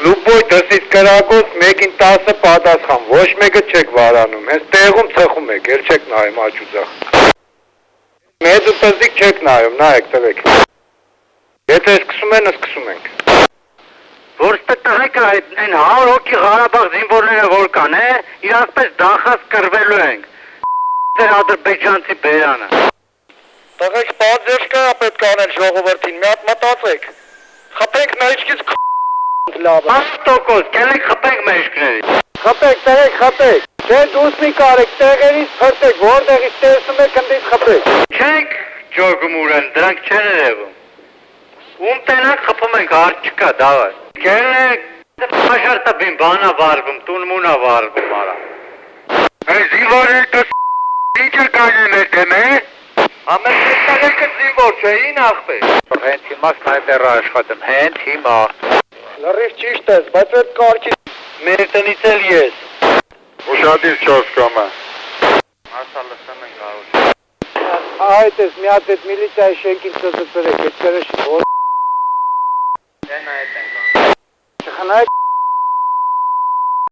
Լուբոյ դսից կրակոց մեկին 10 պատասխան, ոչ մեկը չեք վարանում, հենց տեղում ծխում եք, էլ չեք նայում աչուձախ։ Մեծ ու տզիկ չեք նայում, նայեք տվեք։ Եթե սկսում են, սկսում ենք։ Որ տղեկ այդ 100 հոգի Ղարաբաղ զինվորները որ կան, իրանց պես դախած կռվելու ենք։ Ձեր ադրբեջանցի բերանը։ Տղեկ պատժեշ կա պետք անել ժողովրդին, մի հատ մտածեք։ Խփենք նայիչքից լավ։ 100% կելեք խփենք մեջքների։ Խփեք, տղեկ խփեք։ Չէ դուս մի կարեք, տեղերից փրտեք, որտեղից տեսնում եք ընդից խփեք։ Չենք ջոգմուրեն, դրանք չեն երևում։ Ում տենակ խփում ենք, հարց չկա, դավայ։ Կելեք, մաշարտաբին բանա վարվում, տուն մունա վարվում արա։ Այս զինվորը ինչ է կայել ետեմ, Ամեն տղեկը զինվոր չէ, ին աղբեր։ Հենց հիմա սնայպեր աշխատում, հենց հիմա։ Լրիվ ճիշտ ես, բայց այդ կարգի մեր տնից էլ ես։ Ուշադիր չոս կոմը։ Ասա լսում ենք արուր։ Այդ ես մի հատ այդ միլիցիայի շենքին ծծրեք, այդ կրեշի որ։ Դենա հետ ենք ան։ Չխնայեք